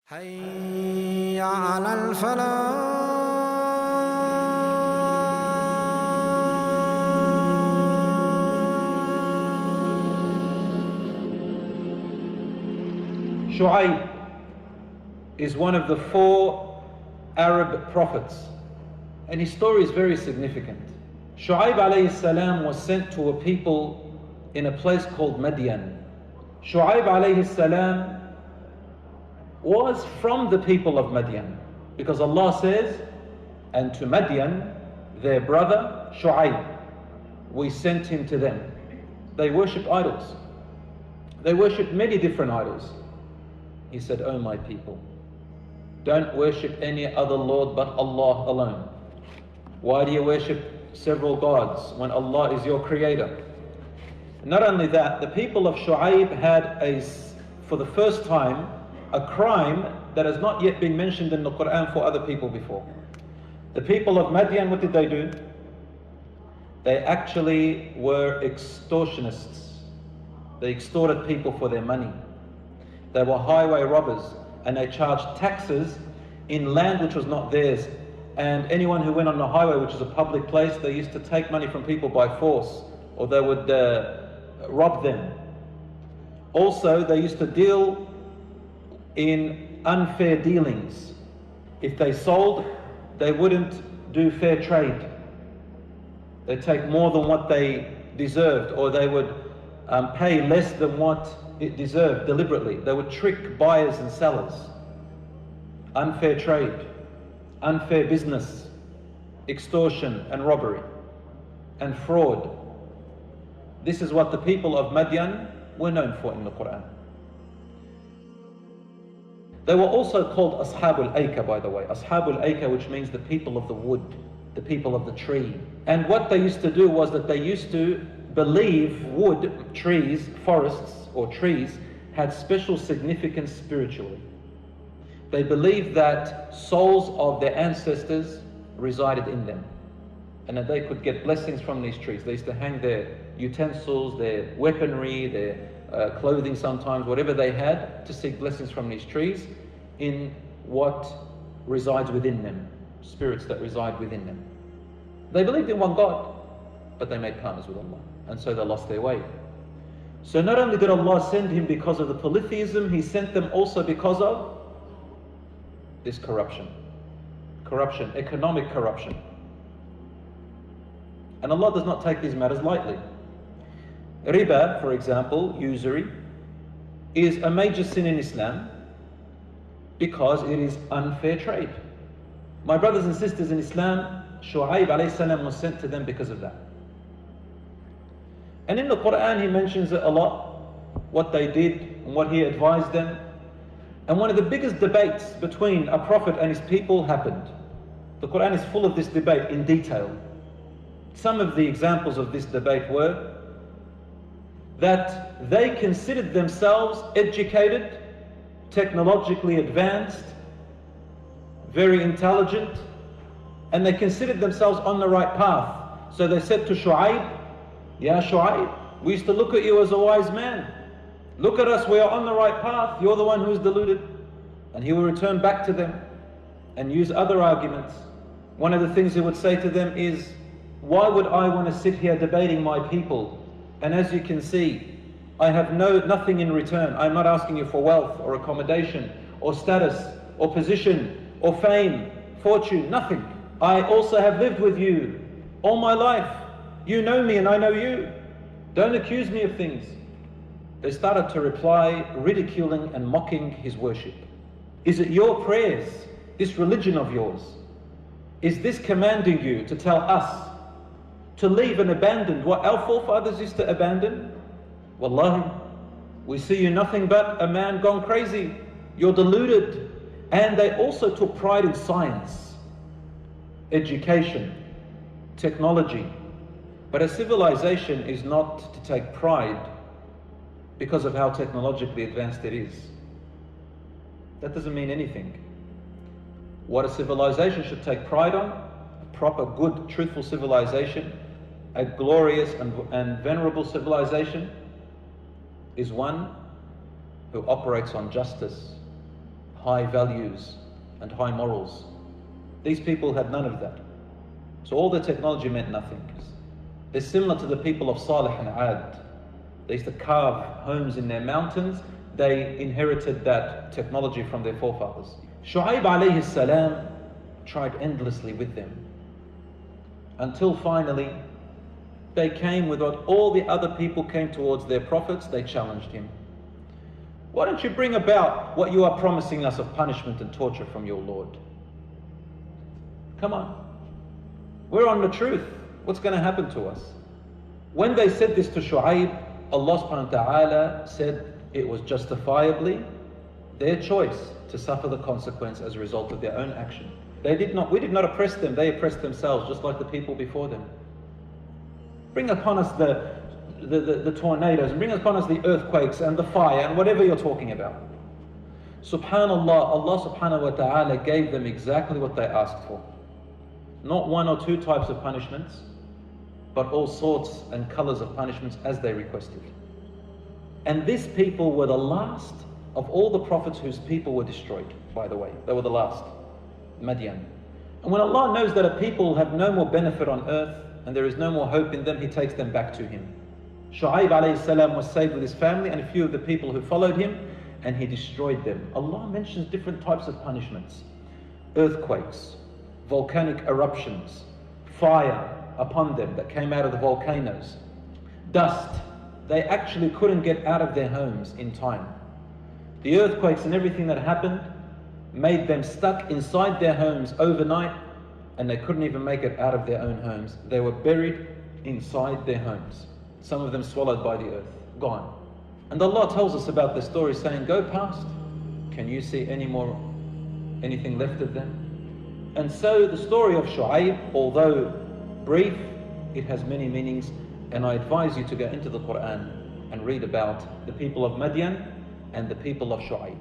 حي على الفلاح. Shuaib is one of the 4 Arab prophets, and his story is very significant. Shuaib alayhi salam was sent to a people in a place called Midian. Shuaib alayhi salam was from the people of Midian, because Allah says, and to Midian, their brother Shuaib, we sent him to them. They worshipped idols. They worshipped many different idols. He said, "O my people, don't worship any other Lord but Allah alone." Why do you worship several gods when Allah is your creator? Not only that, the people of Shuaib had for the first time, a crime that has not yet been mentioned in the Quran for other people before. The people of Midian, what did they do? They actually were extortionists. They extorted people for their money. They were highway robbers, and they charged taxes in land which was not theirs. And anyone who went on the highway, which is a public place, they used to take money from people by force, or they would rob them. Also, they used to deal in unfair dealings. If they sold, they wouldn't do fair trade. They'd take more than what they deserved, or they would pay less than what it deserved deliberately. They would trick buyers and sellers. Unfair trade, unfair business, extortion and robbery and fraud. This is what the people of Midian were known for in the Quran. They were also called Ashabul Aika, by the way. Ashabul Aika, which means the people of the wood, the people of the tree. And what they used to do was that they used to believe wood, trees, forests or trees had special significance spiritually. They believed that souls of their ancestors resided in them, and that they could get blessings from these trees. They used to hang their utensils, their weaponry, their clothing sometimes, whatever they had, to seek blessings from these trees in what resides within them, spirits that reside within them. They believed in one God, but they made partners with Allah, and so they lost their way. So not only did Allah send him because of the polytheism, he sent them also because of this corruption, economic corruption. And Allah does not take these matters lightly. Riba, for example, usury, is a major sin in Islam because it is unfair trade. My brothers and sisters in Islam, Shuaib alayhi salam was sent to them because of that. And in the Quran he mentions it a lot, what they did and what he advised them. And one of the biggest debates between a prophet and his people happened. The Quran is full of this debate in detail. Some of the examples of this debate were that they considered themselves educated, technologically advanced, very intelligent, and they considered themselves on the right path. So they said to Shuaib, "Ya Shuaib, we used to look at you as a wise man. Look at us, we are on the right path. You're the one who is deluded." And he will return back to them and use other arguments. One of the things he would say to them is, "Why would I want to sit here debating my people? And as you can see, I have nothing in return. I'm not asking you for wealth or accommodation or status or position or fame, fortune, nothing. I also have lived with you all my life. You know me and I know you. Don't accuse me of things." They started to reply, ridiculing and mocking his worship. "Is it your prayers, this religion of yours? Is this commanding you to tell us to leave and abandon what our forefathers used to abandon? Wallahi, we see you nothing but a man gone crazy. You're deluded." And they also took pride in science, education, technology. But a civilization is not to take pride because of how technologically advanced it is. That doesn't mean anything. What a civilization should take pride on, a proper, good, truthful civilization, a glorious and venerable civilization, is one who operates on justice, high values and high morals. These people had none of that. So all the technology meant nothing. They're similar to the people of Salih and Ad. They used to carve homes in their mountains. They inherited that technology from their forefathers. Shuaib alayhi salam tried endlessly with them, until finally they came with what all the other people came towards their prophets. They challenged him. Why don't you bring about what you are promising us of punishment and torture from your Lord? Come on. We're on the truth. What's going to happen to us? When they said this to Shuaib, Allah subhanahu wa ta'ala said it was justifiably their choice to suffer the consequence as a result of their own action. We did not oppress them, they oppressed themselves, just like the people before them. Bring upon us the tornadoes, and bring upon us the earthquakes and the fire and whatever you're talking about. Subhanallah, Allah subhanahu wa ta'ala gave them exactly what they asked for. Not one or two types of punishments, but all sorts and colors of punishments as they requested. And these people were the last of all the prophets whose people were destroyed, by the way. They were the last. Midian. And when Allah knows that a people have no more benefit on earth and there is no more hope in them, He takes them back to Him. Shuaib alayhi salam was saved with his family and a few of the people who followed him, and He destroyed them. Allah mentions different types of punishments. Earthquakes, volcanic eruptions, fire upon them that came out of the volcanoes, dust. They actually couldn't get out of their homes in time. The earthquakes and everything that happened made them stuck inside their homes overnight, and they couldn't even make it out of their own homes. They were buried inside their homes. Some of them swallowed by the earth, gone. And Allah tells us about the story, saying, go past. Can you see anything left of them? And so the story of Shuaib, although brief, it has many meanings, and I advise you to go into the Quran and read about the people of Midian and the people of Shuaib.